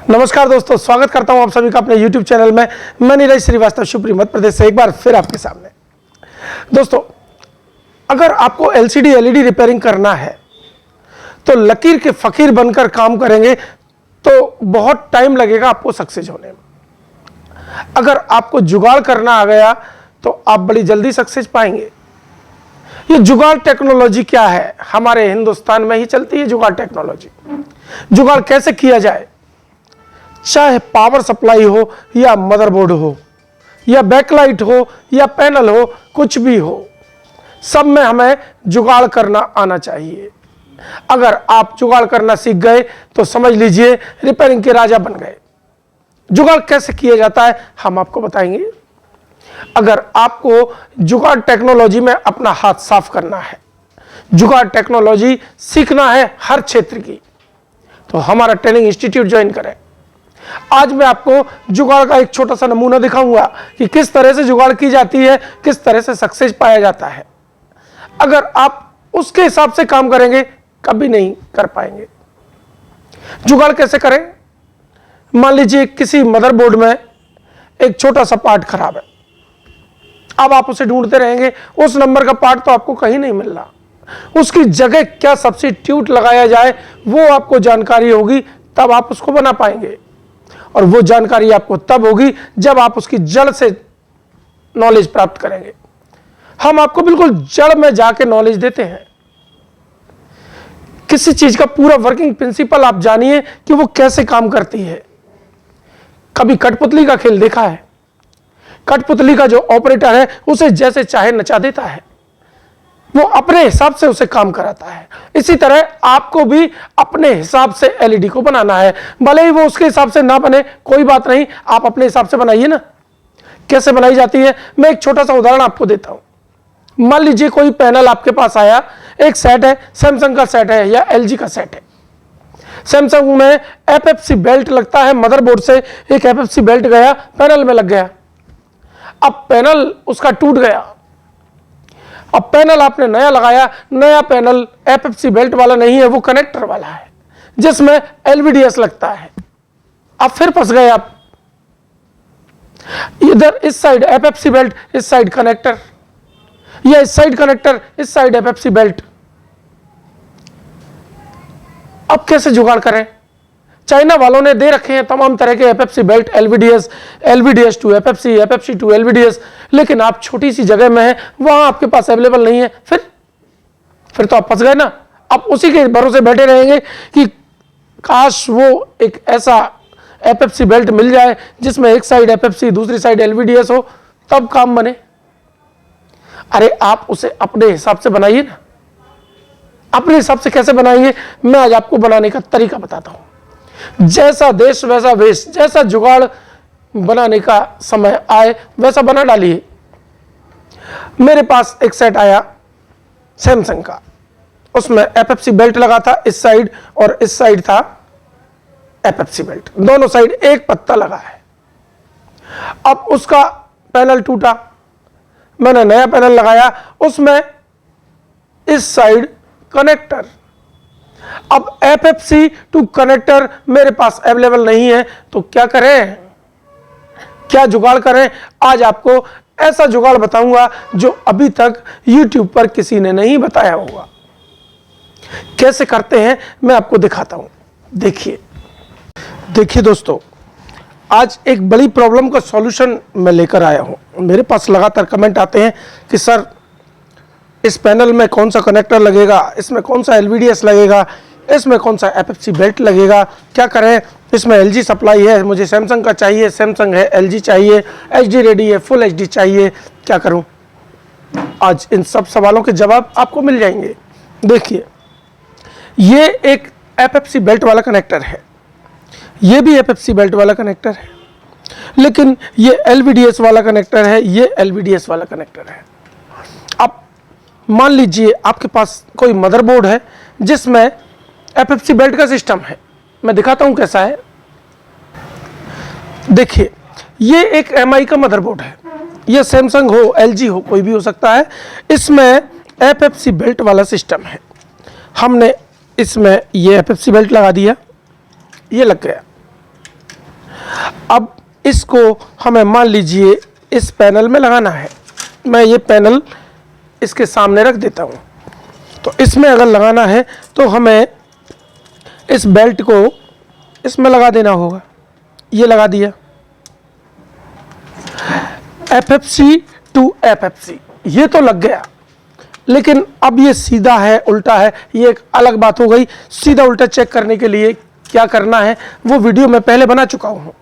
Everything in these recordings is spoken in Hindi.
नमस्कार दोस्तों, स्वागत करता हूं आप सभी का अपने YouTube चैनल में। मैं नीरज श्रीवास्तव शिवपुरी मध्य प्रदेश से एक बार फिर आपके सामने। दोस्तों, अगर आपको LCD LED रिपेयरिंग करना है तो लकीर के फकीर बनकर काम करेंगे तो बहुत टाइम लगेगा आपको सक्सेस होने में। अगर आपको जुगाड़ करना आ गया तो आप बड़ी जल्दी सक्सेस पाएंगे। ये जुगाड़ टेक्नोलॉजी क्या है? हमारे हिंदुस्तान में ही चलती है जुगाड़ टेक्नोलॉजी। जुगाड़ कैसे किया जाए? चाहे पावर सप्लाई हो या मदरबोर्ड हो या बैकलाइट हो या पैनल हो, कुछ भी हो, सब में हमें जुगाड़ करना आना चाहिए। अगर आप जुगाड़ करना सीख गए तो समझ लीजिए रिपेयरिंग के राजा बन गए। जुगाड़ कैसे किया जाता है हम आपको बताएंगे। अगर आपको जुगाड़ टेक्नोलॉजी में अपना हाथ साफ करना है, जुगाड़ टेक्नोलॉजी सीखना है हर क्षेत्र की, तो हमारा ट्रेनिंग इंस्टीट्यूट ज्वाइन करें। आज मैं आपको जुगाड़ का एक छोटा सा नमूना दिखाऊंगा कि किस तरह से जुगाड़ की जाती है, किस तरह से सक्सेस पाया जाता है। अगर आप उसके हिसाब से काम करेंगे कभी नहीं कर पाएंगे। जुगाड़ कैसे करें? मान लीजिए किसी मदरबोर्ड में एक छोटा सा पार्ट खराब है। अब आप उसे ढूंढते रहेंगे, उस नंबर का पार्ट तो आपको कहीं नहीं मिल रहा। उसकी जगह क्या सब्स्टिट्यूट लगाया जाए वो आपको जानकारी होगी, तब आप उसको बना पाएंगे। और वो जानकारी आपको तब होगी जब आप उसकी जड़ से नॉलेज प्राप्त करेंगे। हम आपको बिल्कुल जड़ में जाके नॉलेज देते हैं। किसी चीज का पूरा वर्किंग प्रिंसिपल आप जानिए कि वो कैसे काम करती है। कभी कठपुतली का खेल देखा है? कठपुतली का जो ऑपरेटर है उसे जैसे चाहे नचा देता है, वो अपने हिसाब से उसे काम कराता है। इसी तरह आपको भी अपने हिसाब से LED को बनाना है। भले ही वो उसके हिसाब से ना बने, कोई बात नहीं, आप अपने हिसाब से बनाइए ना। कैसे बनाई जाती है मैं एक छोटा सा उदाहरण आपको देता हूं। मान लीजिए कोई पैनल आपके पास आया, एक सेट है, सैमसंग का सेट है या LG का सेट है। सैमसंग में FFC बेल्ट लगता है, मदरबोर्ड से एक FFC बेल्ट गया, पैनल में लग गया। अब पैनल उसका टूट गया। अब पैनल आपने नया लगाया, नया पैनल FFC बेल्ट वाला नहीं है, वो कनेक्टर वाला है जिसमें LVDS लगता है। अब फिर फंस गए आप। इधर इस साइड FFC बेल्ट, इस साइड कनेक्टर, या इस साइड कनेक्टर, इस साइड FFC बेल्ट। अब कैसे जुगाड़ करें? चाइना वालों ने दे रखे हैं तमाम तरह के FFC belt, LVDS to FFC, FFC to LVDS, लेकिन आप छोटी सी जगह में हैं, वहां आपके पास अवेलेबल नहीं है। फिर तो आप फंस गए ना। आप उसी के भरोसे बैठे रहेंगे कि काश वो एक ऐसा FFC बेल्ट मिल जाए जिसमें एक साइड FFC दूसरी साइड LVDS हो, तब काम बने। अरे आप उसे अपने हिसाब से बनाइए ना। अपने हिसाब से कैसे बनाएंगे मैं आज आपको बनाने का तरीका बताता हूं। जैसा देश वैसा वेश, जैसा जुगाड़ बनाने का समय आए वैसा बना डालिए। मेरे पास एक सेट आया सैमसंग का, उसमें FFC बेल्ट लगा था इस साइड और इस साइड था FFC बेल्ट, दोनों साइड एक पत्ता लगा है। अब उसका पैनल टूटा, मैंने नया पैनल लगाया, उसमें इस साइड कनेक्टर। अब FFC टू कनेक्टर मेरे पास अवेलेबल नहीं है, तो क्या करें? क्या जुगाड़ करें? आज आपको ऐसा जुगाड़ बताऊंगा जो अभी तक YouTube पर किसी ने नहीं बताया होगा। कैसे करते हैं मैं आपको दिखाता हूं। देखिए दोस्तों, आज एक बड़ी प्रॉब्लम का सॉल्यूशन मैं लेकर आया हूं। मेरे पास लगातार कमेंट आते हैं कि सर इस पैनल में कौन सा कनेक्टर लगेगा, इसमें कौन सा LVDS लगेगा, इसमें कौन सा FFC बेल्ट लगेगा, क्या करें? इसमें LG सप्लाई है, मुझे सैमसंग का चाहिए, सैमसंग है, LG चाहिए, HD रेडी है, फुल HD चाहिए, क्या करूं? आज इन सब सवालों के जवाब आपको मिल जाएंगे। देखिए, ये एक FFC बेल्ट वाला कनेक्टर है, ये भी FFC बेल्ट वाला कनेक्टर है, लेकिन ये LVDS वाला कनेक्टर है, ये LVDS वाला कनेक्टर है। अब मान लीजिए आपके पास कोई मदरबोर्ड है जिसमें FFC बेल्ट का सिस्टम है। मैं दिखाता हूं कैसा है। देखिए, ये एक MI का मदरबोर्ड है, ये सैमसंग हो, LG हो, कोई भी हो सकता है। इसमें FFC बेल्ट वाला सिस्टम है। हमने इसमें ये FFC बेल्ट लगा दिया, ये लग गया। अब इसको हमें मान लीजिए इस पैनल में लगाना है। मैं ये पैनल इसके सामने रख देता हूँ। तो इसमें अगर लगाना है तो हमें इस बेल्ट को इसमें लगा देना होगा। ये लगा दिया, FFC टू FFC ये तो लग गया, लेकिन अब ये सीधा है उल्टा है, ये एक अलग बात हो गई। सीधा उल्टा चेक करने के लिए क्या करना है वो वीडियो मैं पहले बना चुका हूँ।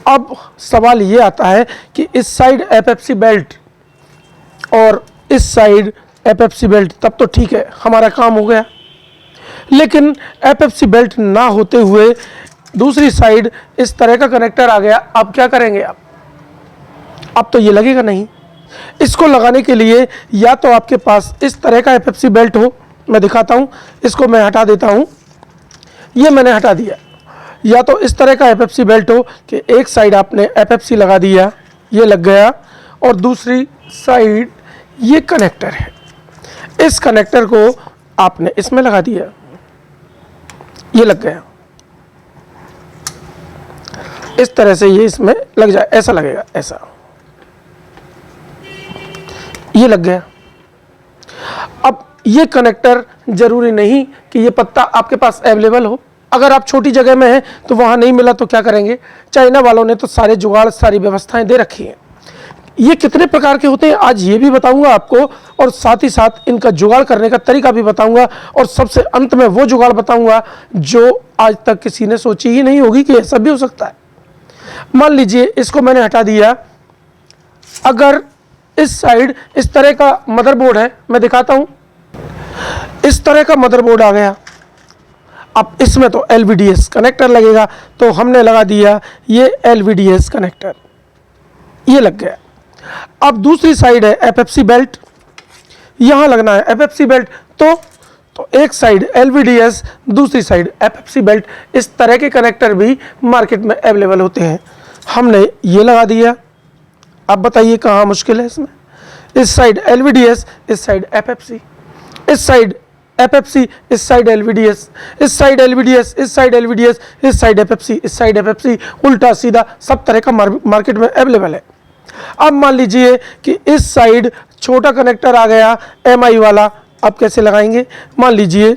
अब सवाल ये आता है कि इस साइड FFC बेल्ट और इस साइड FFC बेल्ट, तब तो ठीक है, हमारा काम हो गया। लेकिन FFC बेल्ट ना होते हुए दूसरी साइड इस तरह का कनेक्टर आ गया, अब क्या करेंगे आप? अब तो ये लगेगा नहीं। इसको लगाने के लिए या तो आपके पास इस तरह का FFC बेल्ट हो, मैं दिखाता हूँ, इसको मैं हटा देता हूँ, ये मैंने हटा दिया। या तो इस तरह का FFC बेल्ट हो कि एक साइड आपने FFC लगा दिया, ये लग गया, और दूसरी साइड ये कनेक्टर है, इस कनेक्टर को आपने इसमें लगा दिया, ये लग गया। इस तरह से ये इसमें लग जाए, ऐसा लगेगा, ऐसा, ये लग गया। अब ये कनेक्टर जरूरी नहीं कि ये पत्ता आपके पास अवेलेबल हो। अगर आप छोटी जगह में हैं तो वहां नहीं मिला तो क्या करेंगे? चाइना वालों ने तो सारे जुगाड़, सारी व्यवस्थाएं दे रखी हैं। ये कितने प्रकार के होते हैं आज ये भी बताऊंगा आपको, और साथ ही साथ इनका जुगाड़ करने का तरीका भी बताऊंगा, और सबसे अंत में वो जुगाड़ बताऊंगा जो आज तक किसी ने सोची ही नहीं होगी कि ऐसा भी हो सकता है। मान लीजिए इसको मैंने हटा दिया, अगर इस साइड इस तरह का मदरबोर्ड है, मैं दिखाता हूं, इस तरह का मदरबोर्ड आ गया। अब इसमें तो LVDS कनेक्टर लगेगा, तो हमने लगा दिया ये LVDS कनेक्टर, ये लग गया। अब दूसरी साइड है FFC बेल्ट, यहां लगना है FFC बेल्ट, तो एक साइड LVDS, दूसरी साइड FFC बेल्ट। इस तरह के कनेक्टर भी मार्केट में अवेलेबल होते हैं। हमने ये लगा दिया। अब बताइए कहाँ मुश्किल है इसमें? इस साइड LVDS, इस साइड FFC, इस साइड FFC, इस साइड LVDS, इस साइड LVDS, इस साइड LVDS, इस साइड FFC, इस साइड FFC, उल्टा सीधा सब तरह का मार्केट में अवेलेबल है। अब मान लीजिए कि इस साइड छोटा कनेक्टर आ गया MI वाला, अब कैसे लगाएंगे? मान लीजिए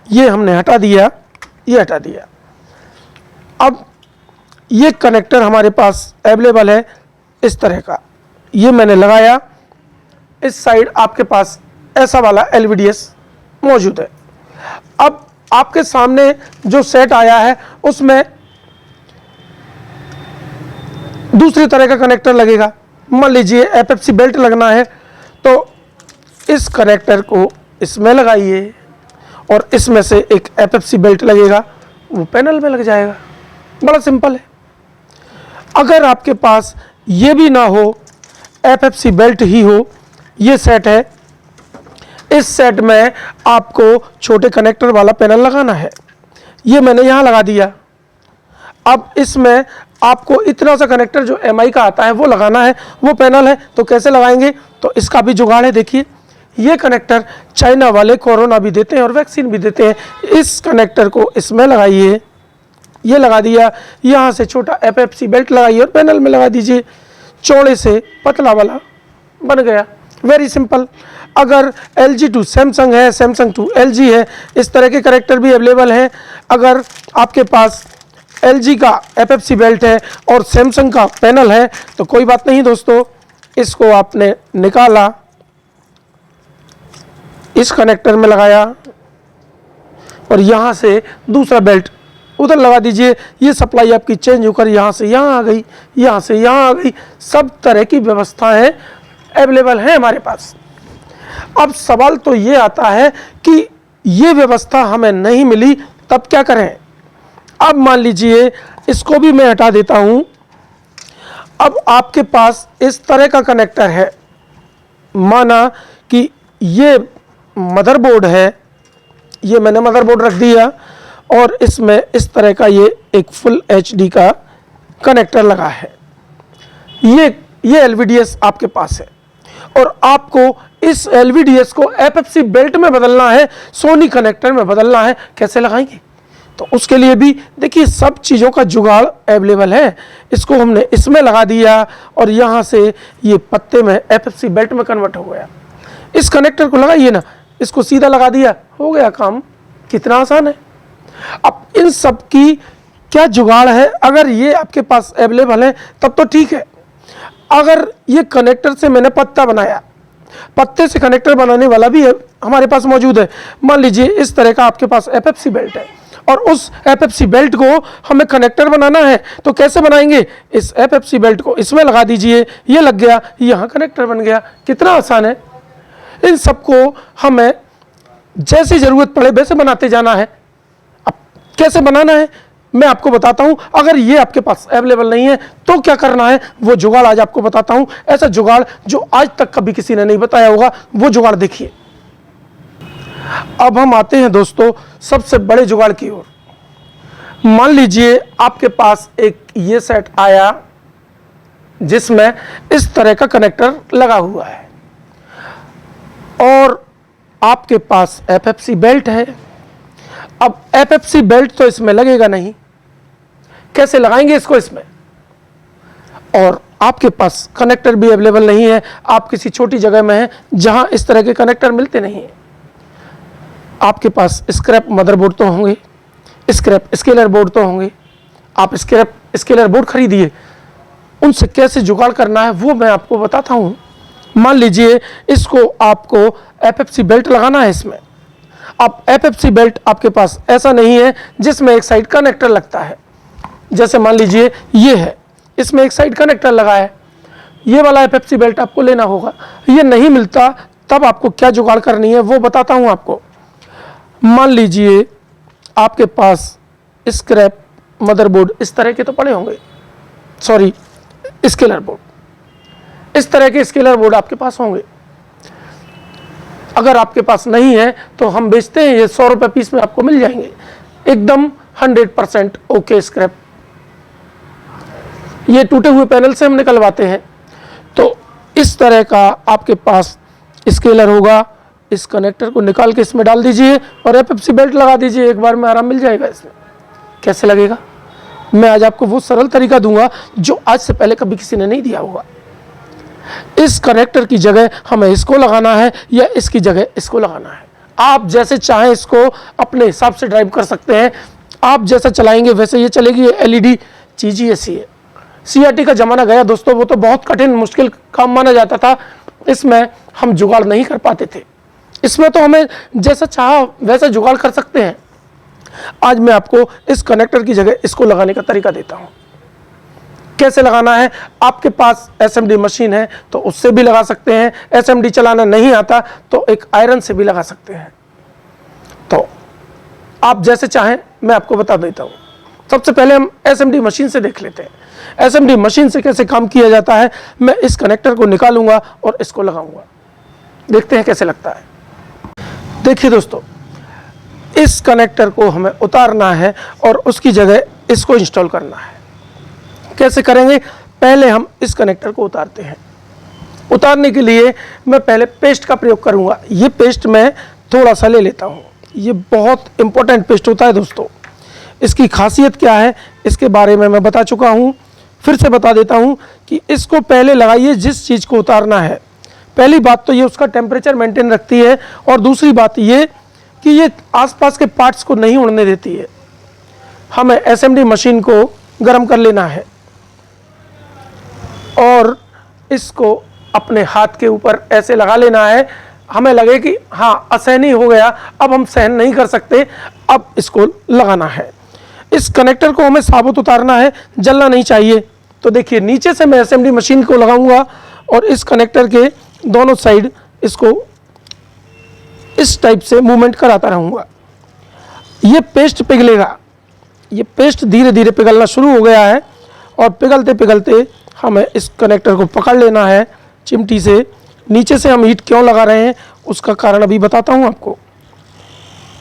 ये हमने हटा दिया, ये हटा दिया। अब ये कनेक्टर हमारे पास अवेलेबल है इस तरह का, ये मैंने लगाया। इस साइड आपके पास ऐसा वाला LVDS मौजूद है। अब आपके सामने जो सेट आया है उसमें दूसरी तरह का कनेक्टर लगेगा। मान लीजिए FFC बेल्ट लगना है, तो इस कनेक्टर को इसमें लगाइए और इसमें से एक FFC बेल्ट लगेगा, वो पैनल में लग जाएगा। बड़ा सिंपल है। अगर आपके पास ये भी ना हो, FFC बेल्ट ही हो, ये सेट है, इस सेट में आपको छोटे कनेक्टर वाला पैनल लगाना है, ये मैंने यहाँ लगा दिया। अब इसमें आपको इतना सा कनेक्टर जो MI का आता है वो लगाना है, वो पैनल है, तो कैसे लगाएंगे? तो इसका भी जुगाड़ है। देखिए ये कनेक्टर चाइना वाले कोरोना भी देते हैं और वैक्सीन भी देते हैं। इस कनेक्टर को इसमें लगाइए, ये लगा दिया, यहाँ से छोटा FFC बेल्ट लगाइए और पैनल में लगा दीजिए, चौड़े से पतला वाला बन गया। Very simple. अगर LG टू सैमसंग है, सैमसंग टू LG है, इस तरह के कनेक्टर भी अवेलेबल हैं। अगर आपके पास LG का FFC बेल्ट है और सैमसंग का पैनल है तो कोई बात नहीं दोस्तों, इसको आपने निकाला, इस कनेक्टर में लगाया और यहाँ से दूसरा बेल्ट उधर लगा दीजिए। ये सप्लाई आपकी चेंज होकर यहाँ से यहाँ आ गई, यहाँ से यहाँ आ गई। सब तरह की व्यवस्थाएं अवेलेबल हैं हमारे पास। अब सवाल तो ये आता है कि ये व्यवस्था हमें नहीं मिली, तब क्या करें? अब मान लीजिए इसको भी मैं हटा देता हूं। अब आपके पास इस तरह का कनेक्टर है, माना कि ये मदरबोर्ड है, ये मैंने मदरबोर्ड रख दिया और इसमें इस तरह का ये एक फुल HD का कनेक्टर लगा है। ये LVDS आपके पास है और आपको इस LVDS को FFC बेल्ट में बदलना है, सोनी कनेक्टर में बदलना है। कैसे लगाएंगे? तो उसके लिए भी देखिए सब चीज़ों का जुगाड़ अवेलेबल है। इसको हमने इसमें लगा दिया और यहाँ से ये पत्ते में FFC बेल्ट में कन्वर्ट हो गया। इस कनेक्टर को लगाइए ना, इसको सीधा लगा दिया, हो गया काम। कितना आसान है। अब इन सब की क्या जुगाड़ है, अगर ये आपके पास अवेलेबल है तब तो ठीक है। अगर ये कनेक्टर से मैंने पत्ता बनाया, पत्ते से कनेक्टर बनाने वाला भी हमारे पास मौजूद है। मान लीजिए इस तरह का आपके पास FFC बेल्ट है और उस FFC बेल्ट को हमें कनेक्टर बनाना है, तो कैसे बनाएंगे? इस FFC बेल्ट को इसमें लगा दीजिए, ये लग गया, यहाँ कनेक्टर बन गया। कितना आसान है। इन सबको हमें जैसी ज़रूरत पड़े वैसे बनाते जाना है। अब कैसे बनाना है मैं आपको बताता हूं। अगर ये आपके पास अवेलेबल नहीं है तो क्या करना है, वो जुगाड़ आज आपको बताता हूं। ऐसा जुगाड़ जो आज तक कभी किसी ने नहीं बताया होगा, वो जुगाड़ देखिए। अब हम आते हैं दोस्तों सबसे बड़े जुगाड़ की ओर। मान लीजिए आपके पास एक ये सेट आया जिसमें इस तरह का कनेक्टर लगा हुआ है और आपके पास FFC बेल्ट है। अब FFC बेल्ट तो इसमें लगेगा नहीं, कैसे लगाएंगे इसको इसमें? और आपके पास कनेक्टर भी अवेलेबल नहीं है, आप किसी छोटी जगह में हैं जहां इस तरह के कनेक्टर मिलते नहीं हैं। आपके पास स्क्रैप मदरबोर्ड तो होंगे, स्क्रैप स्केलर बोर्ड तो होंगे। आप स्क्रैप स्केलर बोर्ड खरीदिए, उनसे कैसे जुगाड़ करना है वो मैं आपको बताता हूं। मान लीजिए इसको आपको FFC बेल्ट लगाना है इसमें। अब FFC बेल्ट आपके पास ऐसा नहीं है जिसमें एक साइड कनेक्टर लगता है। जैसे मान लीजिए ये है, इसमें एक साइड कनेक्टर लगा है, ये वाला FFC बेल्ट आपको लेना होगा। ये नहीं मिलता, तब आपको क्या जुगाड़ करनी है वो बताता हूं आपको। मान लीजिए आपके पास स्क्रैप मदरबोर्ड इस तरह के तो पड़े होंगे, सॉरी स्केलर बोर्ड, इस तरह के स्केलर बोर्ड आपके पास होंगे। अगर आपके पास नहीं है तो हम बेचते हैं, ये 100 रुपये पीस में आपको मिल जाएंगे, एकदम 100% ओके स्क्रैप। ये टूटे हुए पैनल से हम निकलवाते हैं। तो इस तरह का आपके पास स्केलर होगा, इस कनेक्टर को निकाल के इसमें डाल दीजिए और FFC बेल्ट लगा दीजिए, एक बार में आराम मिल जाएगा इसमें। कैसे लगेगा मैं आज आपको वो सरल तरीका दूंगा जो आज से पहले कभी किसी ने नहीं दिया होगा। इस कनेक्टर की जगह हमें इसको लगाना है या इसकी जगह इसको लगाना है। आप जैसे चाहें इसको अपने हिसाब से ड्राइव कर सकते हैं, आप जैसा चलाएंगे वैसे ये चलेगी। ये LED चीज़ ही ऐसी है। CRT का ज़माना गया दोस्तों, वो तो बहुत कठिन मुश्किल काम माना जाता था, इसमें हम जुगाड़ नहीं कर पाते थे। इसमें तो हमें जैसा चाहा वैसा जुगाड़ कर सकते हैं। आज मैं आपको इस कनेक्टर की जगह इसको लगाने का तरीका देता हूं। कैसे लगाना है, आपके पास SMD मशीन है तो उससे भी लगा सकते हैं, SMD चलाना नहीं आता तो एक आयरन से भी लगा सकते हैं। तो आप जैसे चाहें मैं आपको बता देता हूं। सबसे पहले हम SMD मशीन से देख लेते हैं। SMD मशीन से कैसे काम किया जाता है। मैं इस कनेक्टर को निकालूंगा और इसको लगाऊंगा, देखते हैं कैसे लगता है। देखिए दोस्तों, इस कनेक्टर को हमें उतारना है और उसकी जगह इसको इंस्टॉल करना है। कैसे करेंगे, पहले हम इस कनेक्टर को उतारते हैं। उतारने के लिए मैं पहले पेस्ट का प्रयोग करूंगा। ये पेस्ट मैं थोड़ा सा ले लेता हूं। ये बहुत इंपॉर्टेंट पेस्ट होता है दोस्तों। इसकी खासियत क्या है इसके बारे में मैं बता चुका हूं, फिर से बता देता हूं कि इसको पहले लगाइए जिस चीज़ को उतारना है। पहली बात तो ये उसका टेम्परेचर मेंटेन रखती है और दूसरी बात ये कि ये आसपास के पार्ट्स को नहीं उड़ने देती है। हमें SMD मशीन को गर्म कर लेना है और इसको अपने हाथ के ऊपर ऐसे लगा लेना है। हमें लगे कि हाँ असहनीय हो गया, अब हम सहन नहीं कर सकते, अब इसको लगाना है। इस कनेक्टर को हमें साबुत उतारना है, जलना नहीं चाहिए। तो देखिए नीचे से मैं SMD मशीन को लगाऊंगा और इस कनेक्टर के दोनों साइड इसको इस टाइप से मूवमेंट कराता रहूँगा। ये पेस्ट पिघलेगा। ये पेस्ट धीरे धीरे पिघलना शुरू हो गया है और पिघलते पिघलते हमें इस कनेक्टर को पकड़ लेना है चिमटी से। नीचे से हम हीट क्यों लगा रहे हैं उसका कारण अभी बताता हूँ आपको।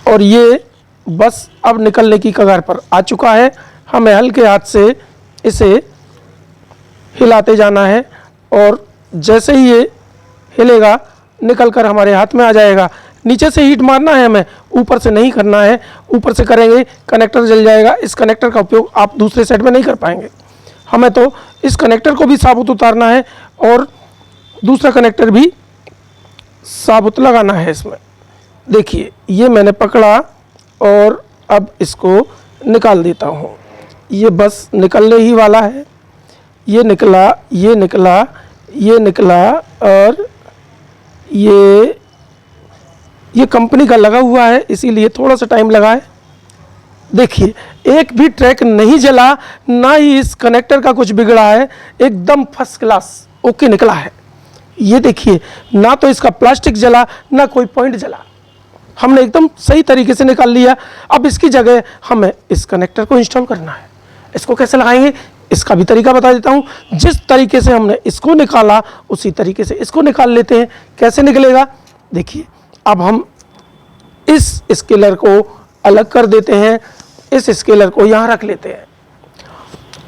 और ये बस अब निकलने की कगार पर आ चुका है। हमें हल्के हाथ से इसे हिलाते जाना है और जैसे ही ये हिलेगा निकल कर हमारे हाथ में आ जाएगा। नीचे से हीट मारना है हमें, ऊपर से नहीं करना है। ऊपर से करेंगे कनेक्टर जल जाएगा। इस कनेक्टर का उपयोग आप दूसरे सेट में नहीं कर पाएंगे। हमें तो इस कनेक्टर को भी साबुत उतारना है और दूसरा कनेक्टर भी साबुत लगाना है इसमें। देखिए ये मैंने पकड़ा और अब इसको निकाल देता हूँ। ये बस निकलने ही वाला है। ये निकला, ये निकला, ये निकला और ये कंपनी का लगा हुआ है, इसीलिए थोड़ा सा टाइम लगा है। देखिए एक भी ट्रैक नहीं जला, ना ही इस कनेक्टर का कुछ बिगड़ा है, एकदम फर्स्ट क्लास ओके निकला है। ये देखिए ना तो इसका प्लास्टिक जला ना कोई पॉइंट जला, हमने एकदम सही तरीके से निकाल लिया। अब इसकी जगह हमें इस कनेक्टर को इंस्टॉल करना है। इसको कैसे लगाएंगे इसका भी तरीका बता देता हूँ। जिस तरीके से हमने इसको निकाला उसी तरीके से इसको निकाल लेते हैं। कैसे निकलेगा देखिए, अब हम इस स्केलर को अलग कर देते हैं, इस स्केलर को यहाँ रख लेते हैं।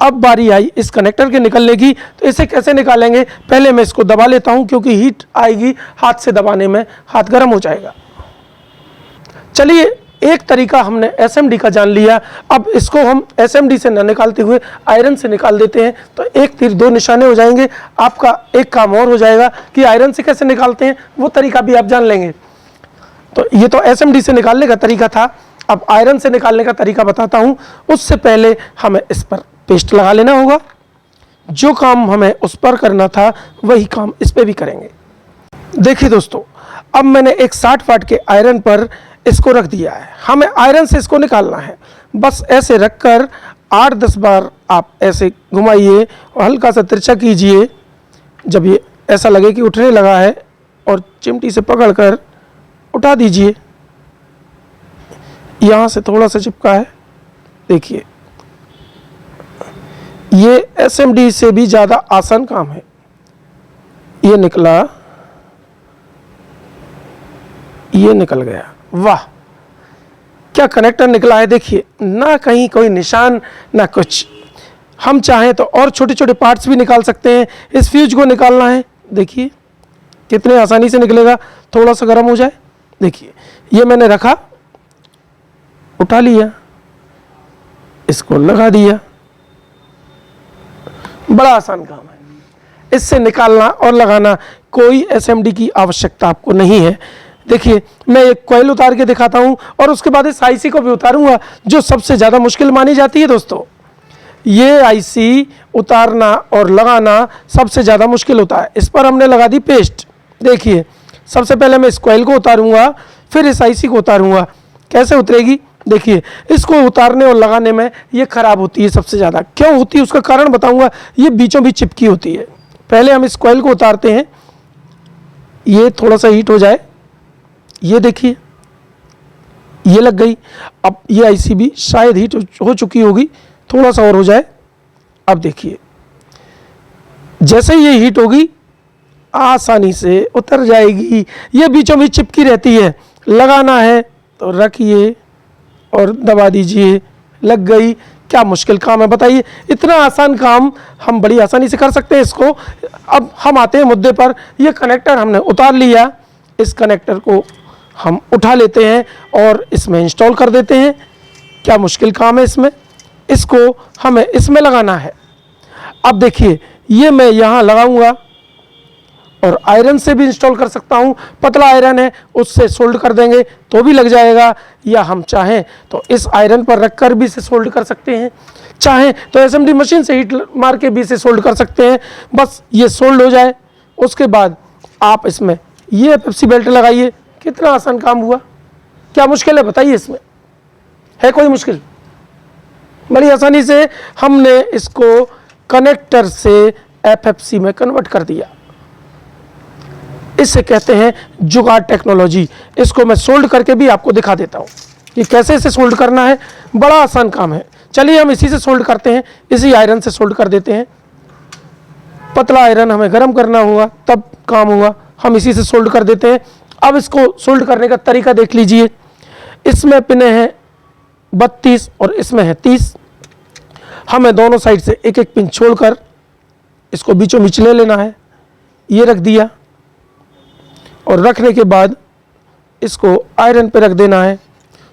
अब बारी आई इस कनेक्टर के निकलने की, तो इसे कैसे निकालेंगे, पहले मैं इसको दबा लेता हूँ क्योंकि हीट आएगी, हाथ से दबाने में हाथ गर्म हो जाएगा। चलिए एक तरीका हमने एसएमडी का जान लिया, अब इसको हम एसएमडी से न निकालते हुए आयरन से निकाल देते हैं, तो एक तीर दो निशाने हो जाएंगे। आपका एक काम और हो जाएगा कि आयरन से कैसे निकालते हैं वो तरीका भी आप जान लेंगे। तो ये तो एसएमडी से निकालने का तरीका था, अब आयरन से निकालने का तरीका बताता हूँ। उससे पहले हमें इस पर पेस्ट लगा लेना होगा। जो काम हमें उस पर करना था वही काम इस पर भी करेंगे। देखिए दोस्तों, अब मैंने एक 60 वाट के आयरन पर इसको रख दिया है। हमें आयरन से इसको निकालना है। बस ऐसे रखकर 8-10 बार आप ऐसे घुमाइए और हल्का सा तिरछा कीजिए। जब ये ऐसा लगे कि उठने लगा है और चिमटी से पकड़कर उठा दीजिए। यहाँ से थोड़ा सा चिपका है, देखिए ये एसएमडी से भी ज़्यादा आसान काम है। ये निकला, ये निकल गया, वाह क्या कनेक्टर निकला है। देखिए ना कहीं कोई निशान ना कुछ। हम चाहें तो और छोटे छोटे पार्ट्स भी निकाल सकते हैं। इस फ्यूज को निकालना है, देखिए कितने आसानी से निकलेगा। थोड़ा सा गर्म हो जाए, देखिए ये मैंने रखा, उठा लिया, इसको लगा दिया। बड़ा आसान काम है। इससे निकालना और लगाना कोई एसएमडी की आवश्यकता आपको नहीं है। देखिए मैं एक कॉइल उतार के दिखाता हूं और उसके बाद इस आईसी को भी उतारूंगा, जो सबसे ज़्यादा मुश्किल मानी जाती है। दोस्तों ये आईसी उतारना और लगाना सबसे ज़्यादा मुश्किल होता है। इस पर हमने लगा दी पेस्ट। देखिए सबसे पहले मैं इस कॉइल को उतारूंगा, फिर इस आईसी को उतारूंगा। कैसे उतरेगी देखिए, इसको उतारने और लगाने में ये ख़राब होती है सबसे ज़्यादा। क्यों होती है उसका कारण बताऊंगा। ये बीचों बीच चिपकी होती है। पहले हम इस कॉइल को उतारते हैं, ये थोड़ा सा हीट हो जाए, ये देखिए ये लग गई। अब ये आईसी भी शायद हीट हो चुकी होगी, थोड़ा सा और हो जाए। अब देखिए जैसे ये हीट होगी आसानी से उतर जाएगी। ये बीचों बीच चिपकी रहती है। लगाना है तो रखिए और दबा दीजिए, लग गई। क्या मुश्किल काम है बताइए। इतना आसान काम हम बड़ी आसानी से कर सकते हैं इसको। अब हम आते हैं मुद्दे पर। ये कनेक्टर हमने उतार लिया, इस कनेक्टर को हम उठा लेते हैं और इसमें इंस्टॉल कर देते हैं। क्या मुश्किल काम है इसमें। इसको हमें इसमें लगाना है। अब देखिए ये मैं यहाँ लगाऊंगा और आयरन से भी इंस्टॉल कर सकता हूँ। पतला आयरन है उससे सोल्ड कर देंगे तो भी लग जाएगा, या हम चाहें तो इस आयरन पर रखकर भी इसे सोल्ड कर सकते हैं। चाहें तो एसएमडी मशीन से हीट मार के भी इसे सोल्ड कर सकते हैं। बस ये सोल्ड हो जाए उसके बाद आप इसमें ये पेप्सी बेल्ट लगाइए। कितना आसान काम हुआ। क्या मुश्किल है बताइए इसमें, है कोई मुश्किल। बड़ी आसानी से हमने इसको कनेक्टर से एफएफसी में कन्वर्ट कर दिया। इसे कहते हैं जुगाड़ टेक्नोलॉजी। इसको मैं सोल्ड करके भी आपको दिखा देता हूं कि कैसे इसे सोल्ड करना है। बड़ा आसान काम है। चलिए हम इसी से सोल्ड करते हैं, इसी आयरन से सोल्ड कर देते हैं। पतला आयरन हमें गर्म करना होगा तब काम होगा, हम इसी से सोल्ड कर देते हैं। अब इसको सोल्ड करने का तरीका देख लीजिए। इसमें पिने हैं 32 और इसमें है 30। हमें दोनों साइड से एक एक पिन छोड़कर इसको बीचों बीच ले लेना है। ये रख दिया और रखने के बाद इसको आयरन पे रख देना है,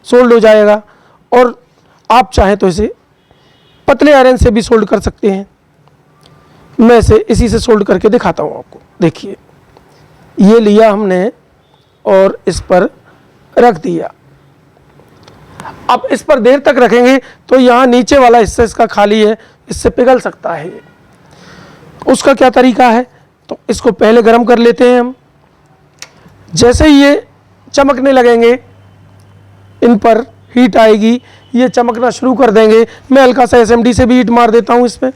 सोल्ड हो जाएगा। और आप चाहें तो इसे पतले आयरन से भी सोल्ड कर सकते हैं। मैं इसे इसी से सोल्ड करके दिखाता हूँ आपको। देखिए, ये लिया हमने और इस पर रख दिया। अब इस पर देर तक रखेंगे तो यहाँ नीचे वाला हिस्सा इसका खाली है, इससे पिघल सकता है ये। उसका क्या तरीका है, तो इसको पहले गर्म कर लेते हैं हम। जैसे ही ये चमकने लगेंगे, इन पर हीट आएगी, ये चमकना शुरू कर देंगे। मैं हल्का सा SMD से भी हीट मार देता हूँ इसमें।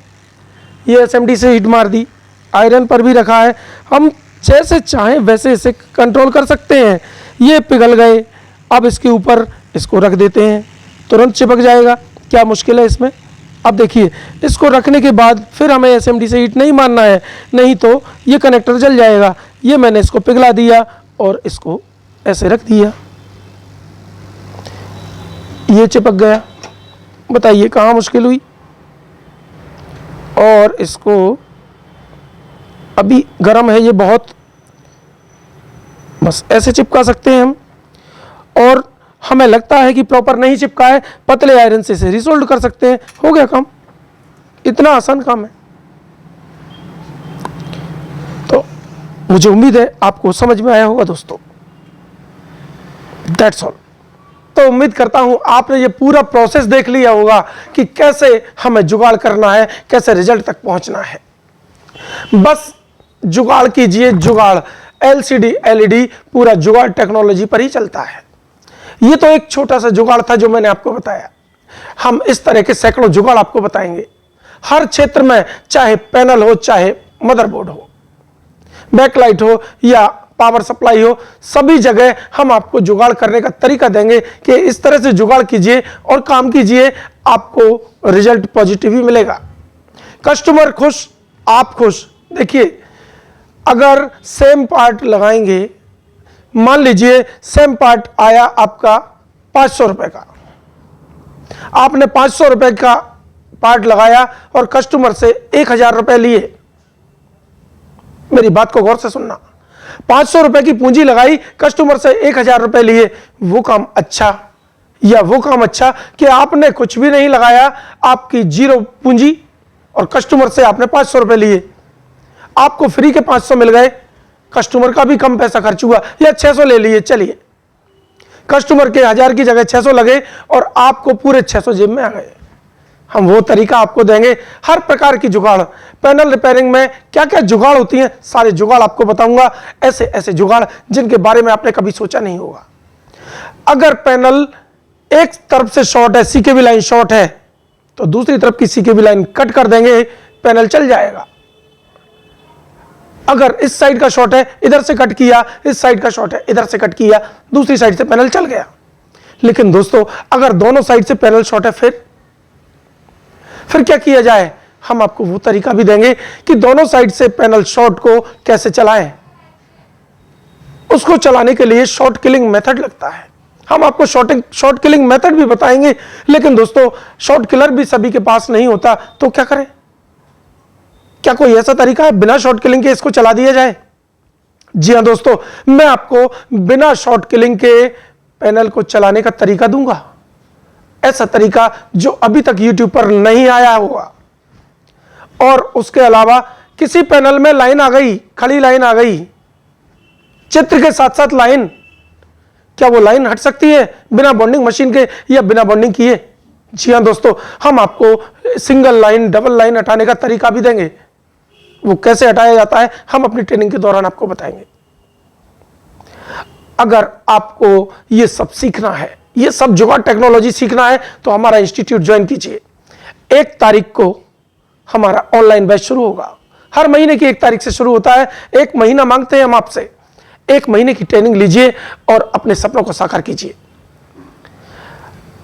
ये SMD से हीट मार दी, आयरन पर भी रखा है। हम जैसे चाहें वैसे इसे कंट्रोल कर सकते हैं। ये पिघल गए, अब इसके ऊपर इसको रख देते हैं, तुरंत चिपक जाएगा। क्या मुश्किल है इसमें। अब देखिए, इसको रखने के बाद फिर हमें SMD से हीट नहीं मारना है, नहीं तो ये कनेक्टर जल जाएगा। ये मैंने इसको पिघला दिया और इसको ऐसे रख दिया, ये चिपक गया। बताइए कहाँ मुश्किल हुई। और इसको अभी गर्म है ये बहुत, बस ऐसे चिपका सकते हैं हम। और हमें लगता है कि प्रॉपर नहीं चिपका है, पतले आयरन से इसे रिसोल्ड कर सकते हैं। हो गया काम, इतना आसान काम है। तो मुझे उम्मीद है आपको समझ में आया होगा दोस्तों। That's all. तो उम्मीद करता हूं आपने ये पूरा प्रोसेस देख लिया होगा कि कैसे हमें जुगाड़ करना है, कैसे रिजल्ट तक पहुंचना है। बस जुगाड़ कीजिए, जुगाड़। LCD LED पूरा जुगाड़ टेक्नोलॉजी पर ही चलता है। ये तो एक छोटा सा जुगाड़ था जो मैंने आपको बताया। हम इस तरह के सैकड़ों जुगाड़ आपको बताएंगे हर क्षेत्र में, चाहे पैनल हो, चाहे मदरबोर्ड हो, बैकलाइट हो या पावर सप्लाई हो, सभी जगह हम आपको जुगाड़ करने का तरीका देंगे कि इस तरह से जुगाड़ कीजिए और काम कीजिए, आपको रिजल्ट पॉजिटिव ही मिलेगा। कस्टमर खुश, आप खुश। देखिए, अगर सेम पार्ट लगाएंगे, मान लीजिए सेम पार्ट आया आपका 500 रुपए का, आपने 500 रुपए का पार्ट लगाया और कस्टमर से 1000 रुपए लिए। मेरी बात को गौर से सुनना। 500 रुपए की पूंजी लगाई, कस्टमर से 1000 रुपए लिए। वो काम अच्छा या वो काम अच्छा कि आपने कुछ भी नहीं लगाया, आपकी जीरो पूंजी और कस्टमर से आपने 500 रुपए लिए, आपको फ्री के 500 मिल गए, कस्टमर का भी कम पैसा खर्च हुआ। या 600 ले लिए, चलिए कस्टमर के 1000 की जगह 600 लगे और आपको पूरे 600 जेब में आ गए। हम वो तरीका आपको देंगे। हर प्रकार की जुगाड़, पैनल रिपेयरिंग में क्या क्या जुगाड़ होती हैं, सारे जुगाड़ आपको बताऊंगा। ऐसे ऐसे जुगाड़ जिनके बारे में आपने कभी सोचा नहीं होगा। अगर पैनल एक तरफ से शॉर्ट है, CKB लाइन शॉर्ट है, तो दूसरी तरफ की CKB लाइन कट कर देंगे, पैनल चल जाएगा। अगर इस साइड का शॉर्ट है, इधर से कट किया, इस साइड का शॉर्ट है, इधर से कट किया, दूसरी साइड से पैनल चल गया। लेकिन दोस्तों, अगर दोनों साइड से पैनल शॉर्ट है, फिर क्या किया जाए। हम आपको वो तरीका भी देंगे कि दोनों साइड से पैनल शॉर्ट को कैसे चलाएं। उसको चलाने के लिए शॉर्ट किलिंग मेथड लगता है। हम आपको शॉर्ट किलिंग मेथड भी बताएंगे। लेकिन दोस्तों, शॉर्ट किलर भी सभी के पास नहीं होता, तो क्या करें। क्या कोई ऐसा तरीका है बिना शॉर्ट किलिंग के इसको चला दिया जाए। जी हां दोस्तों, मैं आपको बिना शॉर्ट किलिंग के पैनल को चलाने का तरीका दूंगा। ऐसा तरीका जो अभी तक YouTube पर नहीं आया होगा। और उसके अलावा किसी पैनल में लाइन आ गई, खड़ी लाइन आ गई, चित्र के साथ साथ लाइन, क्या वो लाइन हट सकती है बिना बॉन्डिंग मशीन के या बिना बॉन्डिंग किए। जी हां दोस्तों, हम आपको सिंगल लाइन, डबल लाइन हटाने का तरीका भी देंगे। वो कैसे हटाया जाता है हम अपनी ट्रेनिंग के दौरान आपको बताएंगे। अगर आपको ये सब सीखना है, ये सब जुगाड़ टेक्नोलॉजी सीखना है, तो हमारा इंस्टीट्यूट ज्वाइन कीजिए। 1 तारीख को हमारा ऑनलाइन बैच शुरू होगा। हर महीने की 1 तारीख से शुरू होता है। 1 महीना मांगते हैं हम आपसे। 1 महीने की ट्रेनिंग लीजिए और अपने सपनों को साकार कीजिए।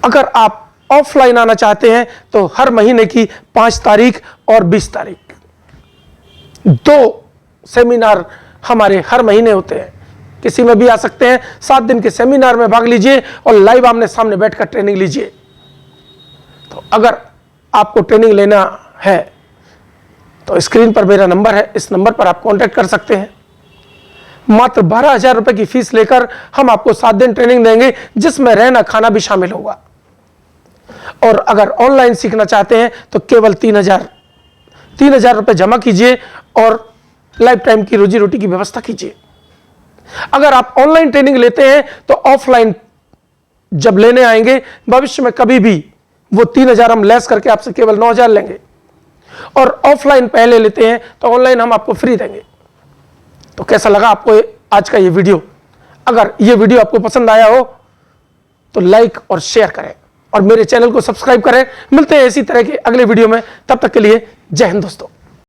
अगर आप ऑफलाइन आना चाहते हैं तो हर महीने की 5 तारीख और 20 तारीख 2 सेमिनार हमारे हर महीने होते हैं। किसी में भी आ सकते हैं। 7 दिन के सेमिनार में भाग लीजिए और लाइव आमने सामने बैठकर ट्रेनिंग लीजिए। तो अगर आपको ट्रेनिंग लेना है तो स्क्रीन पर मेरा नंबर है, इस नंबर पर आप कांटेक्ट कर सकते हैं। मात्र 12,000 रुपए की फीस लेकर हम आपको 7 दिन ट्रेनिंग देंगे, जिसमें रहना खाना भी शामिल होगा। और अगर ऑनलाइन सीखना चाहते हैं तो केवल 3,000 रुपए जमा कीजिए और लाइफ टाइम की रोजी रोटी की व्यवस्था कीजिए। अगर आप ऑनलाइन ट्रेनिंग लेते हैं तो ऑफलाइन जब लेने आएंगे भविष्य में कभी भी वो 3,000 हम लेस करके आपसे केवल 9,000 लेंगे। और ऑफलाइन पहले लेते हैं तो ऑनलाइन हम आपको फ्री देंगे। तो कैसा लगा आपको आज का ये वीडियो? अगर ये वीडियो आपको पसंद आया हो तो लाइक और शेयर करें और मेरे चैनल को सब्सक्राइब करें। मिलते हैं इसी तरह के अगले वीडियो में, तब तक के लिए जय हिंद दोस्तों।